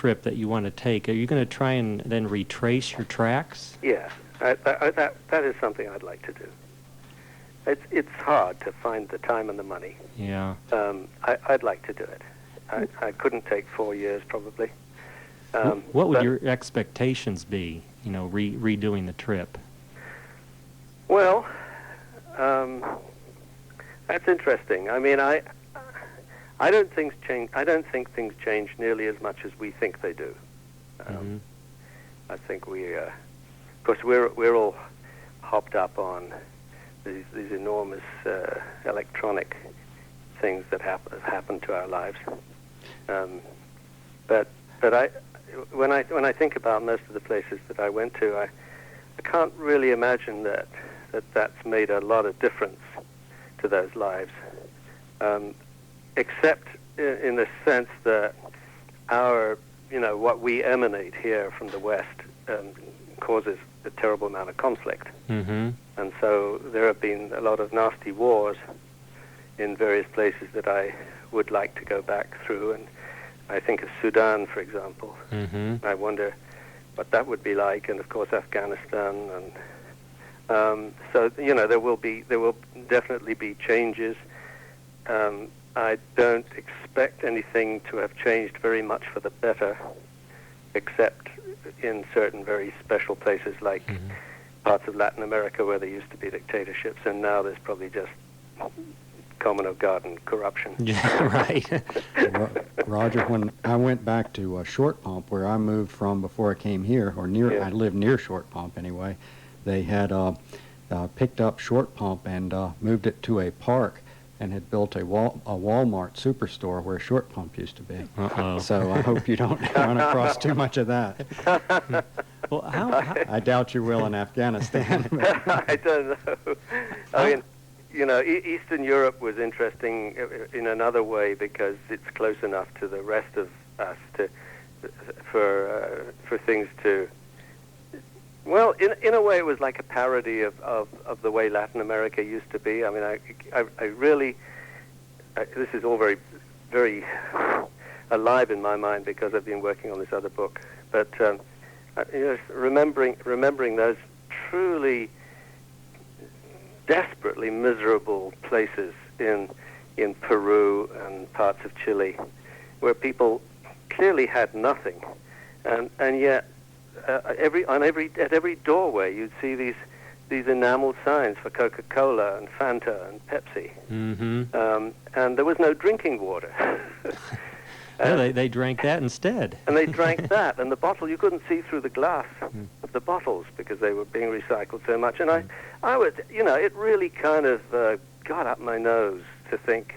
trip that you want to take, are you going to try and then retrace your tracks? Yeah, that is something I'd like to do. It's hard to find the time and the money. Yeah. I'd like to do it. I couldn't take 4 years probably. What would your expectations be, redoing the trip? Well, that's interesting. I mean, I don't think things change nearly as much as we think they do. I think of course, we're all hopped up on these enormous electronic things that happen to our lives. But when I think about most of the places that I went to, I can't really imagine that's made a lot of difference to those lives, except in the sense that what we emanate here from the West causes a terrible amount of conflict. Mm-hmm. And so there have been a lot of nasty wars in various places that I would like to go back through. And I think of Sudan, for example. Mm-hmm. I wonder what that would be like, and of course Afghanistan. And so there will definitely be changes. I don't expect anything to have changed very much for the better, except in certain very special places like parts of Latin America where there used to be dictatorships, and now there's probably just common or garden corruption. Yeah, right. Roger, when I went back to Short Pump, where I moved from before I came here, or near, I lived near Short Pump anyway, they had picked up Short Pump and moved it to a park, and had built a Walmart superstore where Short Pump used to be. Uh-oh. So I hope you don't run across too much of that. Well, how I doubt you will in Afghanistan. I don't know. I mean, Eastern Europe was interesting in another way because it's close enough to the rest of us for things to. Well, in a way, it was like a parody of the way Latin America used to be. I mean, I really, this is all very, very alive in my mind because I've been working on this other book. But remembering those truly desperately miserable places in Peru and parts of Chile, where people clearly had nothing, and yet. At every doorway, you'd see these enameled signs for Coca-Cola and Fanta and Pepsi, and there was no drinking water. they drank that instead. And they drank that, and the bottle, you couldn't see through the glass of the bottles because they were being recycled so much. And I was, it really kind of got up my nose to think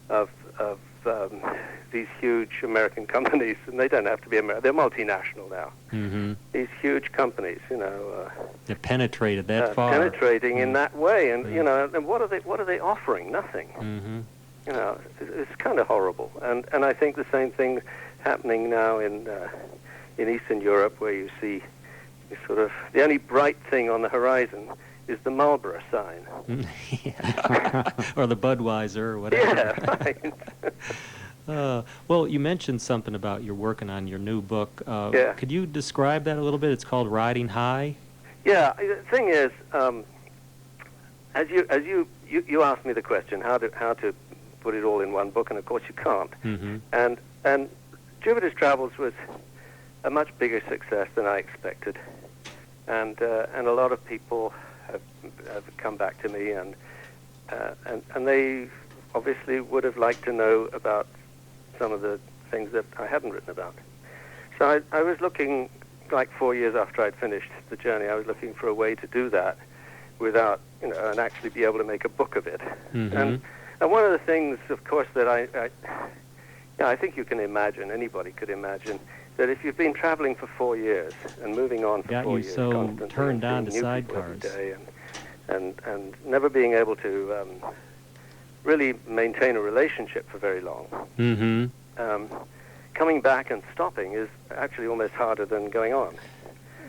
of these huge American companies, and they don't have to be American. They're multinational now. Mm-hmm. These huge companies, they penetrated that far. Penetrating in that way, and and what are they offering? Nothing. Mm-hmm. It's kind of horrible. And I think the same thing happening now in Eastern Europe, where you see sort of the only bright thing on the horizon is the Marlboro sign. Or the Budweiser or whatever. Yeah, right. Well, you mentioned something about you're working on your new book. Yeah. Could you describe that a little bit? It's called Riding High. Yeah, the thing is, as you asked me the question, how to put it all in one book, and of course you can't. Mm-hmm. And Jupiter's Travels was a much bigger success than I expected, and a lot of people have come back to me, and they obviously would have liked to know about some of the things that I hadn't written about. So I was looking, like 4 years after I'd finished the journey, I was looking for a way to do that without, and actually be able to make a book of it. Mm-hmm. And one of the things, of course, that I think you can imagine, anybody could imagine, that if you've been traveling for 4 years and moving on for 4 years, so constantly, turned on to seeing new sidecars, people every day, and never being able to really maintain a relationship for very long. Mm-hmm. Coming back and stopping is actually almost harder than going on.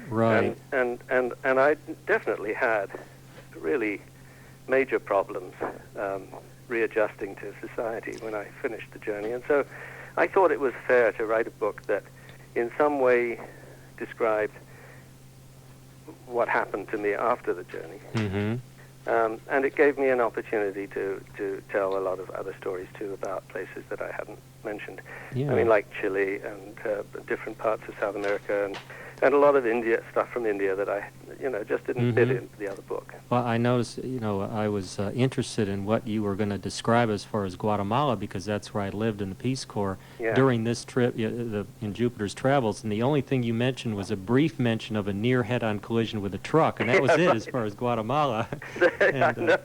Right. And I definitely had really major problems readjusting to society when I finished the journey. And so I thought it was fair to write a book that in some way described what happened to me after the journey. Mm-hmm. And it gave me an opportunity to tell a lot of other stories, too, about places that I hadn't mentioned. Yeah. I mean, like Chile and different parts of South America and a lot of India, stuff from India that I, just didn't fit Mhm. in the other book. Well, I noticed, I was interested in what you were going to describe as far as Guatemala, because that's where I lived in the Peace Corps Yeah. during this trip in Jupiter's travels, and the only thing you mentioned was a brief mention of a near head-on collision with a truck, and that was it as far as Guatemala. I know.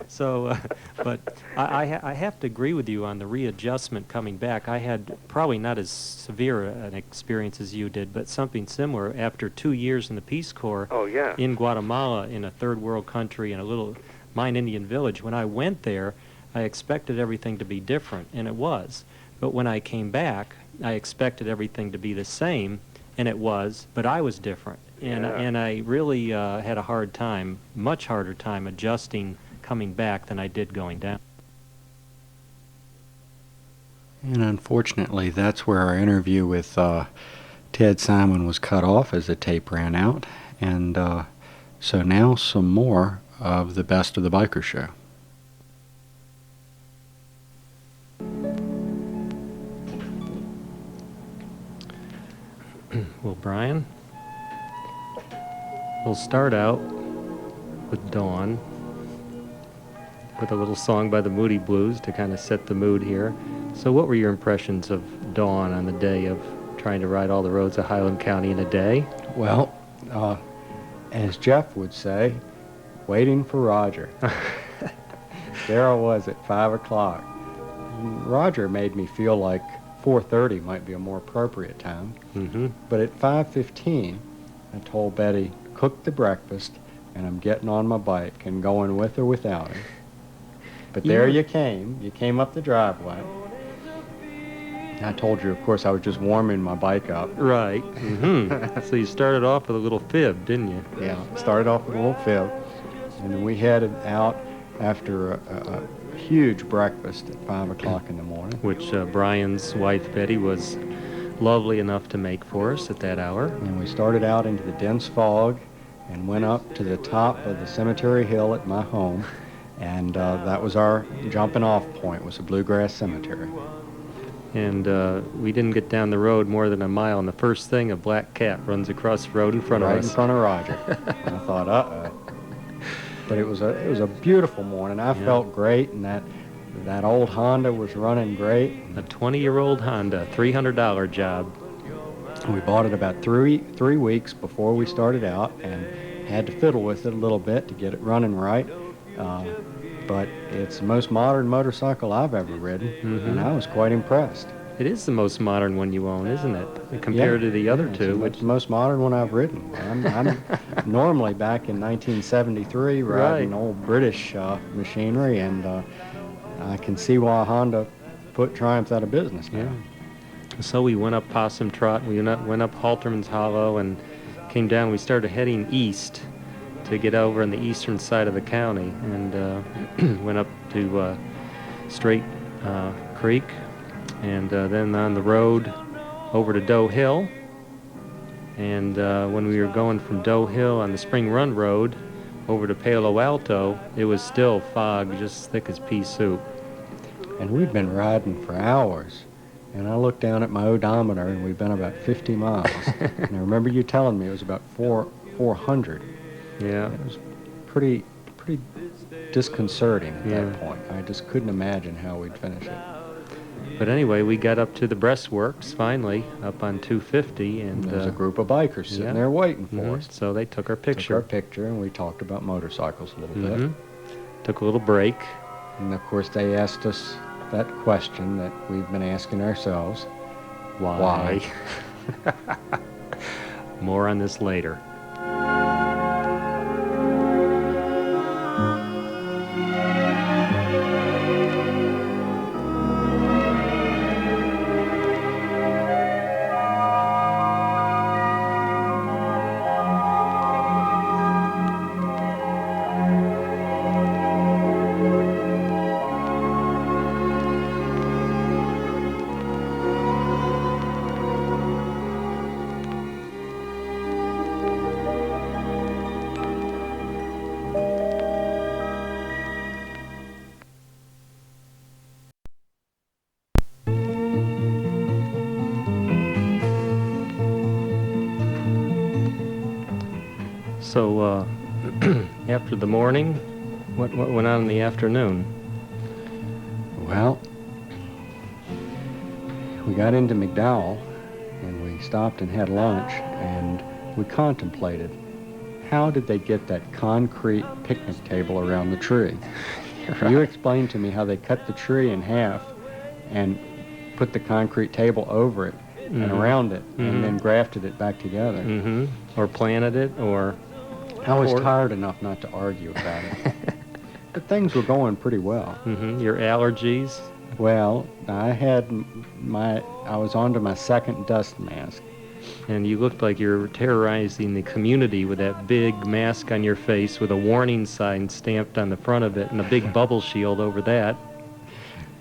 So, but I have to agree with you on the readjustment coming back. I had probably not as severe an experience as you did, but something similar after 2 years in the Peace Corps. Oh, yeah. In Guatemala, in a third world country, in a little Mayan Indian village. When I went there, I expected everything to be different, and it was. But when I came back, I expected everything to be the same, and it was, but I was different. And I really had a hard time, much harder time, adjusting coming back than I did going down. And unfortunately, that's where our interview with Ted Simon was cut off as the tape ran out. And so now some more of the Best of the Biker Show. Well, Brian, we'll start out with Dawn, with a little song by the Moody Blues to kind of set the mood here. So what were your impressions of Dawn on the day of trying to ride all the roads of Highland County in a day? Well, as Jeff would say, waiting for Roger. There I was at 5 o'clock. Roger made me feel like 4:30 might be a more appropriate time. Mm-hmm. But at 5:15, I told Betty, cook the breakfast, and I'm getting on my bike and going with or without him. But there you came. You came up the driveway. I told you, of course, I was just warming my bike up. Right. Mm-hmm. So you started off with a little fib, didn't you? Yeah, started off with a little fib. And then we headed out after a huge breakfast at 5 o'clock in the morning. Which Brian's wife, Betty, was lovely enough to make for us at that hour. And we started out into the dense fog and went up to the top of the cemetery hill at my home. And that was our jumping off point, was a bluegrass cemetery. And we didn't get down the road more than a mile, and the first thing, a black cat runs across the road in front of us. Right in front of Roger. And I thought, uh-oh. But it was a beautiful morning. I felt great, and that old Honda was running great. A 20-year-old Honda, $300 job. We bought it about three weeks before we started out, and had to fiddle with it a little bit to get it running right. But it's the most modern motorcycle I've ever ridden, and I was quite impressed. It is the most modern one you own, isn't it? Compared to the other two. It's the most modern one I've ridden. I'm normally back in 1973 riding old British machinery, and I can see why Honda put Triumph out of business now. Yeah. So we went up Possum Trot, we went up Halterman's Hollow, and came down. We started heading east to get over on the eastern side of the county, and went up to Straight Creek, and then on the road over to Doe Hill. And when we were going from Doe Hill on the Spring Run Road over to Palo Alto, it was still fog, just thick as pea soup. And we'd been riding for hours. And I looked down at my odometer, and we'd been about 50 miles. And I remember you telling me it was about 400. Yeah. It was pretty disconcerting at Yeah. that point. I just couldn't imagine how we'd finish it. But anyway, we got up to the breastworks finally, up on 250, and There was a group of bikers sitting there waiting for us. So they took our Took picture. our picture, and we talked about motorcycles a little bit. Mhm. Took a little break. And of course, they asked us that question that we've been asking ourselves. Why? More on this later. So after the morning, what went on in the afternoon? Well, we got into McDowell, and we stopped and had lunch, and we contemplated, how did they get that concrete picnic table around the tree? Right. You explained to me how they cut the tree in half and put the concrete table over it and around it, and then grafted it back together. Or planted it, or... I was tired enough not to argue about it. But things were going pretty well. Your allergies? Well, I was on to my second dust mask. And you looked like you were terrorizing the community with that big mask on your face with a warning sign stamped on the front of it and a big bubble shield over that.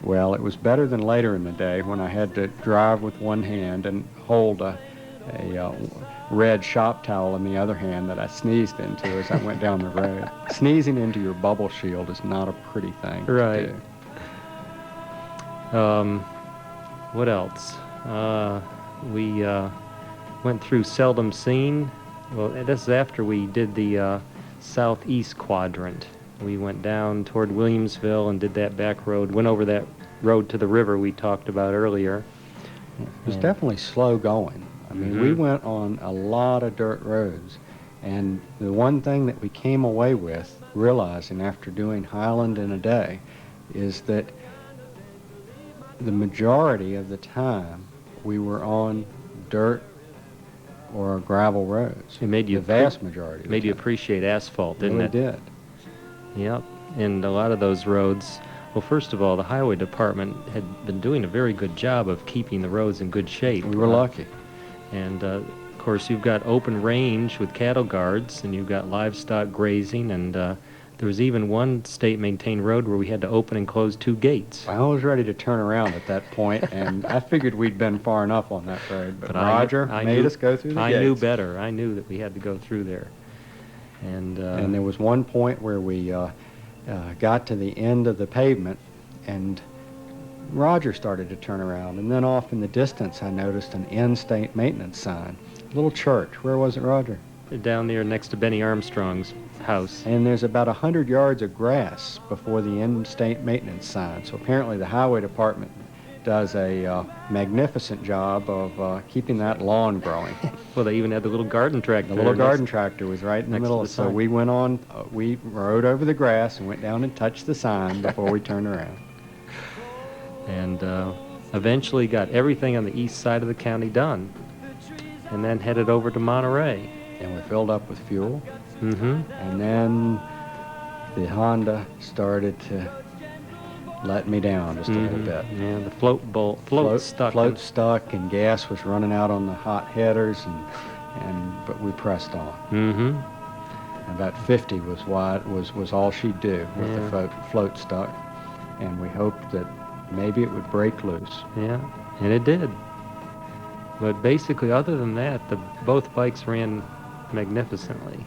Well, it was better than later in the day when I had to drive with one hand and hold a red shop towel in the other hand that I sneezed into as I went down the road. Sneezing into your bubble shield is not a pretty thing Right. to do. What else? We went through Seldom Seen. Well, this is after we did the southeast quadrant. We went down toward Williamsville and did that back road, went over that road to the river we talked about earlier. It was definitely slow going. I mean, we went on a lot of dirt roads, and the one thing that we came away with, realizing after doing Highland in a day, is that the majority of the time we were on dirt or gravel roads. It made you the vast majority. Made you appreciate asphalt, didn't it? it? Really did. Yep. And a lot of those roads, well, first of all, the highway department had been doing a very good job of keeping the roads in good shape. We were lucky. And of course, you've got open range with cattle guards, and you've got livestock grazing, and there was even one state-maintained road where we had to open and close 2 gates. I was ready to turn around at that point, and I figured we'd been far enough on that road. But Roger made us go through the gates. I knew better. I knew that we had to go through there. And there was one point where we got to the end of the pavement, and Roger started to turn around, and then off in the distance I noticed an in-state maintenance sign. A little church. Where was it, Roger? Down there next to Benny Armstrong's house. And there's about 100 yards of grass before the in-state maintenance sign. So apparently the highway department does a magnificent job of keeping that lawn growing. Well, they even had the little garden tractor. The little garden tractor was right in the middle. So we went on, we rode over the grass and went down and touched the sign before we turned around. And eventually got everything on the east side of the county done. And then headed over to Monterey. And we filled up with fuel. Mm-hmm. And then the Honda started to let me down just a little bit. Yeah, the float stuck. Float stuck, and gas was running out on the hot headers, but we pressed on. Mm-hmm. About 50 was all she'd do with the float stuck, and we hoped that maybe it would break loose. Yeah, and it did. But basically, other than that, both bikes ran magnificently.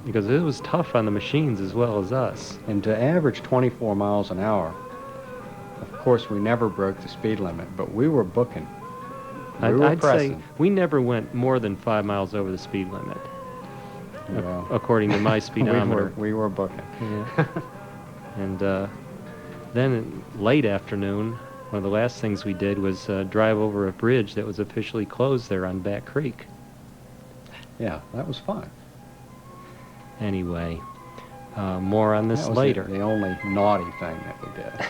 Because it was tough on the machines as well as us. And to average 24 miles an hour, of course, we never broke the speed limit, but we were booking. I'd say we never went more than 5 miles over the speed limit, according to my speedometer. we were booking. Yeah. And then late afternoon, one of the last things we did was drive over a bridge that was officially closed there on Back Creek. Yeah, that was fun. Anyway, more on this later. The only naughty thing that we did.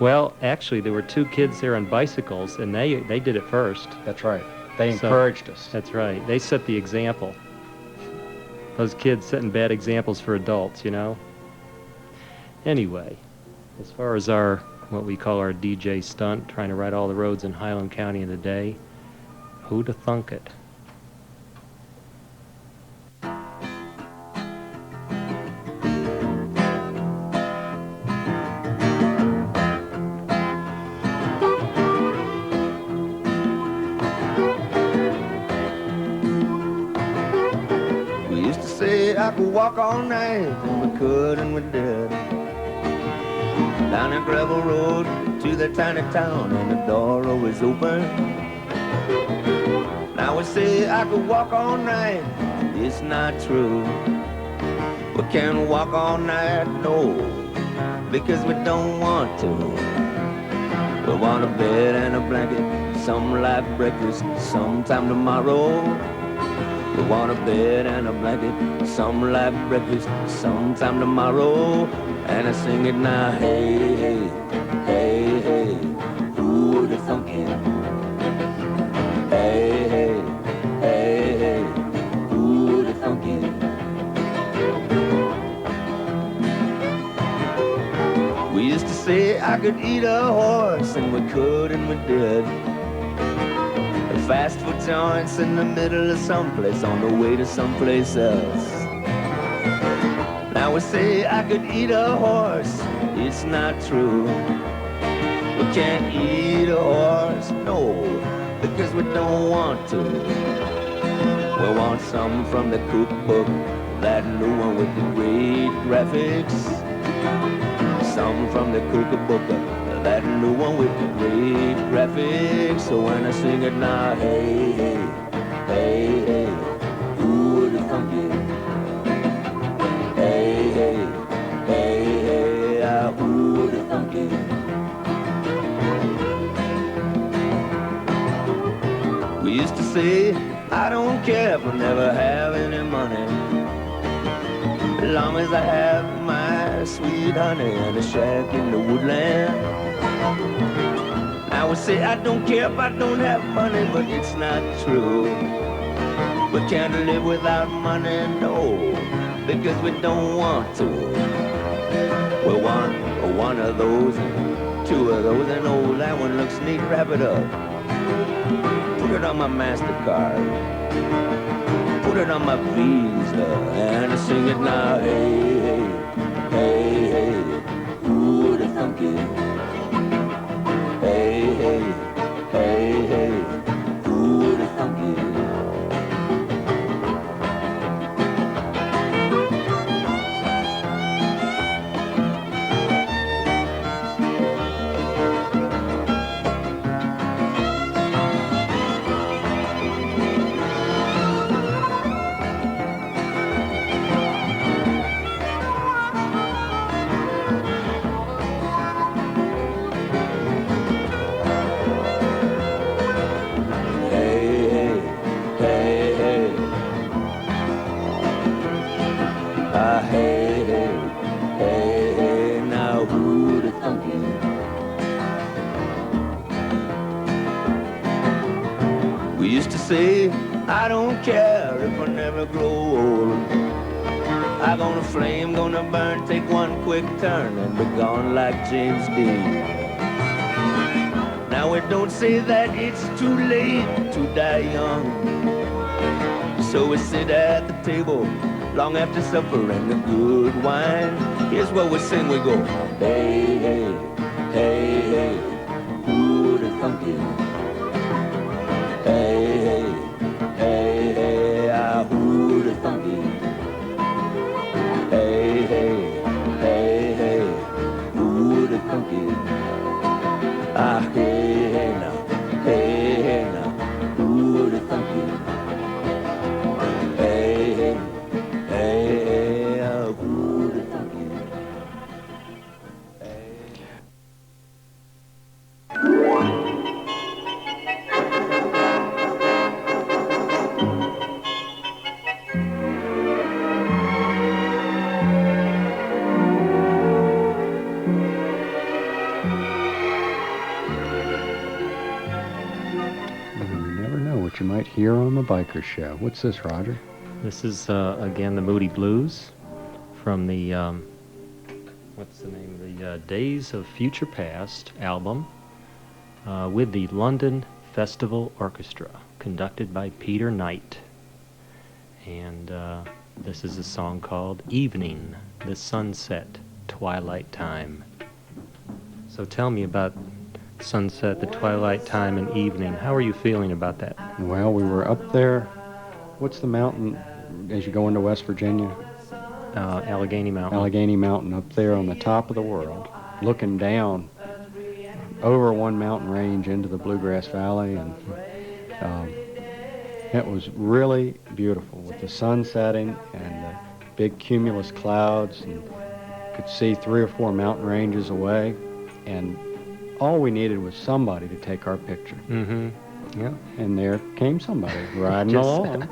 Well, actually, there were 2 kids there on bicycles, and they did it first. That's right. They encouraged us. That's right. They set the example. Those kids setting bad examples for adults, you know. Anyway, as far as what we call our DJ stunt, trying to ride all the roads in Highland County in a day, who'd have thunk it? I could walk all night, and we could and we did. Down a gravel road to the tiny town, and the door always open. Now we say I could walk all night, it's not true. We can't walk all night, no, because we don't want to. We want a bed and a blanket, some light breakfast, sometime tomorrow. We want a bed and a blanket, some light breakfast, sometime tomorrow. And I sing it now, hey, hey, hey, hey, ooh, the funky. Hey, hey, hey, hey, ooh, the funky. We used to say I could eat a horse, and we could and we did. Fast food joints in the middle of someplace on the way to someplace else. Now we say I could eat a horse, it's not true. We can't eat a horse, no, because we don't want to. We want some from the cookbook, that new one with the great graphics. Some from the cookbook, that new one with the great graphics. So when I sing it now, hey, hey, hey, hey, ooh, the funky. Hey, hey, hey, hey, ah, ooh, the funky. We used to say, I don't care if I never have any money, as long as I have my sweet honey and a shack in the woodland. Now we say I don't care if I don't have money, but it's not true. We can't live without money, no, because we don't want to. We want one of those, and two of those, and oh, that one looks neat, wrap it up. Put it on my MasterCard, put it on my Visa, and I sing it now, hey, hey, hey, hey, ooh, the funky. Hey, hey, hey, hey, ooh, the funky. I don't care if I never grow old. I'm gonna flame, gonna burn, take one quick turn and be gone like James Dean. Now we don't say that it's too late to die young, so we sit at the table long after supper and the good wine. Here's what we sing, we go, hey, hey, hey, hey, ooh, the funky. Hey, hey, hey, hey, ah, ooh, the funky. Hey, hey, hey, hey, ooh, the funky. Ah, hey, hey, now, hey, hey, now, ooh, the funky. Hey, hey, hey, hey, ah, ooh, the funky. You might hear on the Biker Show. What's this, Roger? This is, again, the Moody Blues from the, what's the name? The Days of Future Past album with the London Festival Orchestra, conducted by Peter Knight. And this is a song called Evening, the Sunset, Twilight Time. So tell me about sunset, the twilight time, and evening. How are you feeling about that? Well, we were up there. What's the mountain as you go into West Virginia? Allegheny Mountain. Allegheny Mountain, up there on the top of the world, looking down over one mountain range into the Bluegrass Valley, and It was really beautiful with the sun setting and the big cumulus clouds, and could see 3 or 4 mountain ranges away, and all we needed was somebody to take our picture. Mm-hmm. Yeah. And there came somebody riding Just- along.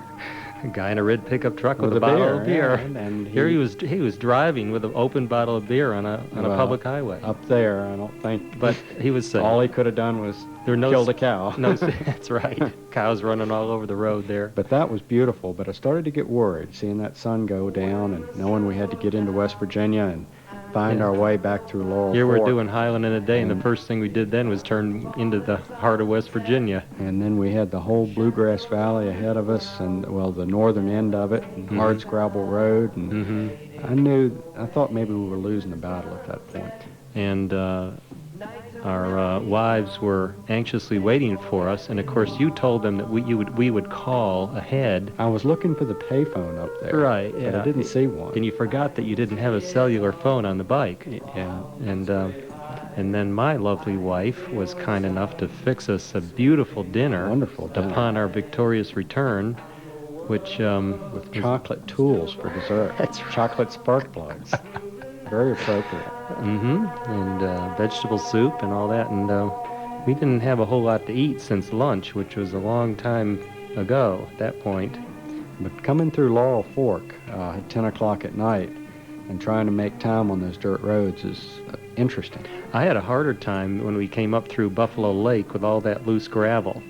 A guy in a red pickup truck with, With a a bottle beer, of beer. yeah, and Here he was driving with an open bottle of beer on a Well, public highway. Up there, I don't think. But he was safe. all he could have done was There were no killed a s- cow. No, that's right. Cows running all over the road there. But that was beautiful. But I started to get worried seeing that sun go down and knowing we had to get into West Virginia and find Yeah. our way back through Laurel Here Fork. we're doing Highland in a day, and the And- first thing we did then was turn into the heart of West Virginia. And then we had the whole Bluegrass Valley ahead of us, and well, the northern end of it, and hard scrabble road. And Mm-hmm. I thought maybe we were losing the battle at that point. And our wives were anxiously waiting for us, and of course you told them that we would call ahead. I was looking for the payphone up there. Right, But yeah. I didn't see one. And you forgot that you didn't have a cellular phone on the bike. Yeah. And then my lovely wife was kind enough to fix us a beautiful dinner, Wonderful dinner. upon our victorious return, which With chocolate tools for dessert. That's right. Chocolate spark plugs. Very appropriate. and vegetable soup and all that. And we didn't have a whole lot to eat since lunch, which was a long time ago at that point. But coming through Laurel Fork at 10 o'clock at night and trying to make time on those dirt roads is interesting. I had a harder time when we came up through Buffalo Lake with all that loose gravel.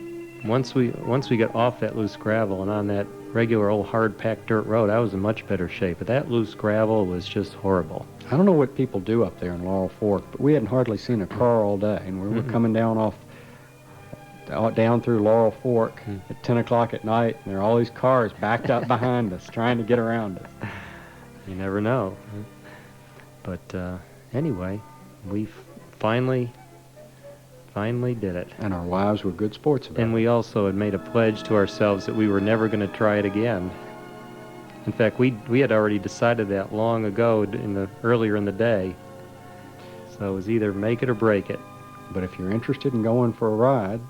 Once we got off that loose gravel and on that regular old hard-packed dirt road, I was in much better shape. But that loose gravel was just horrible. I don't know what people do up there in Laurel Fork, but we hadn't hardly seen a car all day, and we were coming down through Laurel Fork at 10 o'clock at night, and there are all these cars backed up behind us trying to get around us. You never know. But anyway, we finally did it. And our wives were good sports about And it. we also had made a pledge to ourselves that we were never going to try it again. In fact, we had already decided that long ago earlier in the day. So it was either make it or break it. But if you're interested in going for a ride,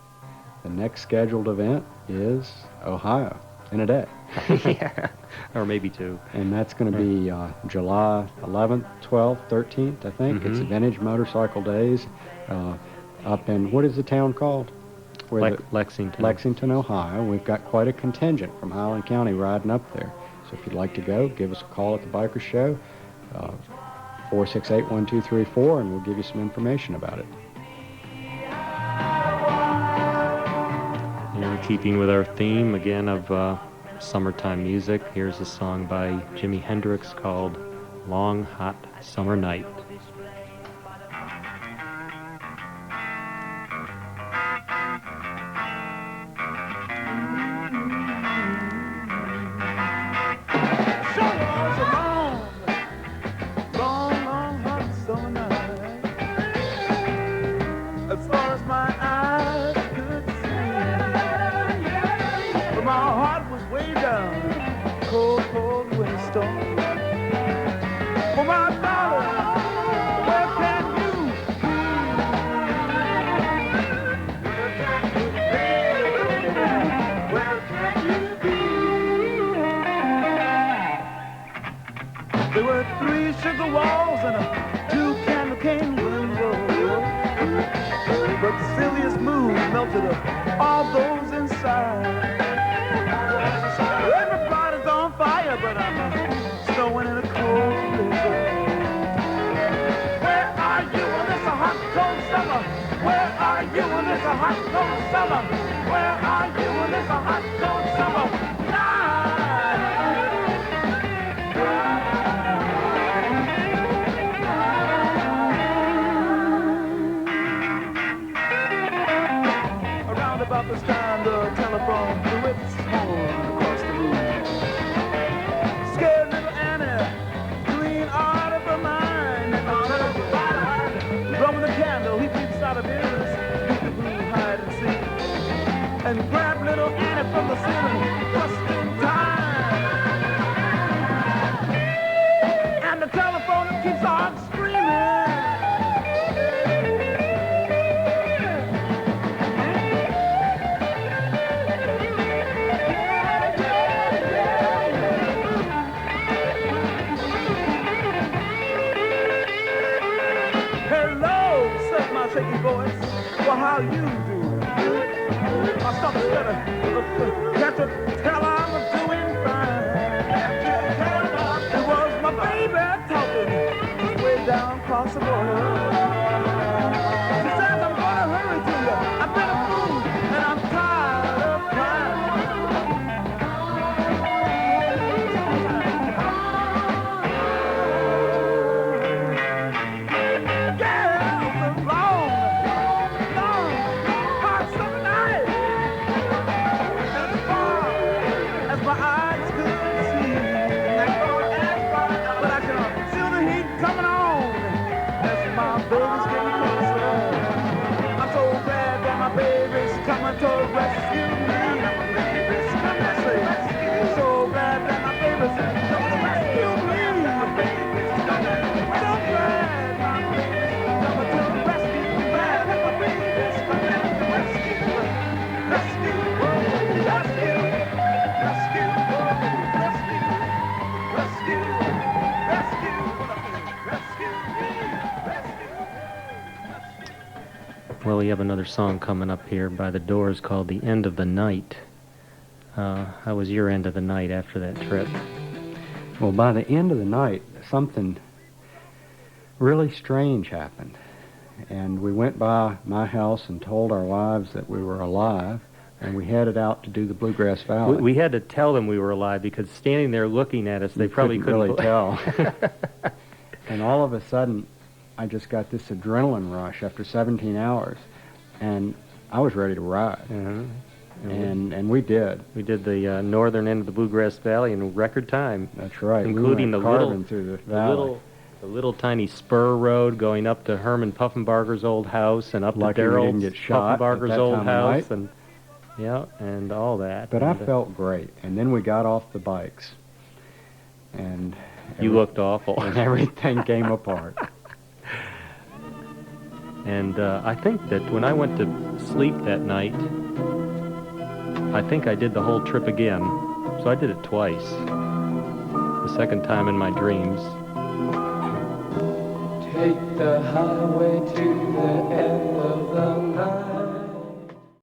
the next scheduled event is Ohio in a day. Yeah. Or maybe two. And that's going to be July 11th, 12th, 13th, I think. It's Mhm. Vintage Motorcycle Days up in, what is the town called? Where Lexington. Lexington, Ohio. We've got quite a contingent from Highland County riding up there. So if you'd like to go, give us a call at the Biker Show, 468-1234, and we'll give you some information about it. And in keeping with our theme, again, of summertime music, here's a song by Jimi Hendrix called Long Hot Summer Night. As far as my eyes could see, but my heart was way down, cold, cold winter storm. For my darling, where can you be? Where can you be? There were 3 sugar walls and a 2 candle cane window. But the silliest moon melted up all those inside. Everybody's on fire, but I'm snowing in a cold blizzard. Where are you when it's a hot, cold summer? Where are you when it's a hot, cold summer? Where are you when it's a hot, cold summer Around about this time, the telephone blew its horn across the room. Scared little Annie, clean out of her mind. Blowing the candle, he peeps out of his peekaboo hide and seek, and grabbed little Annie from the ceiling just in time. And the telephone keeps on screaming. Got to tell her I'm doing fine. It was my baby talking way down across the border. She says I'm gonna hurry to you. I've been a fool and I'm tired of crying. Coming to rescue me. So glad that my baby's coming to rescue me. So glad my baby's coming to rescue me. Glad that my baby's coming to rescue me. Rescue, rescue, rescue, rescue, rescue, rescue, rescue, rescue. Well, we have another song coming up here by the Doors called The End of the Night. How was your end of the night after that trip? Well, by the end of the night, something really strange happened. And we went by my house and told our wives that we were alive, and we headed out to do the Bluegrass Valley. We had to tell them we were alive because standing there looking at us, they probably couldn't really tell. And all of a sudden, I just got this adrenaline rush after 17 hours, and I was ready to ride. Uh-huh. And we did. We did the northern end of the Bluegrass Valley in record time. That's right. Including we went the little, carving through the valley. the little tiny spur road going up to Herman Puffenbarger's old house and up Lucky to we Darrell didn't get shot at Puffenbarger's that old time of house, night. and yeah, and all that. But I And, felt great. And then we got off the bikes, and you looked awful. and everything came apart. And I think that when I went to sleep that night, I think I did the whole trip again. So I did it twice. The second time in my dreams. Take the highway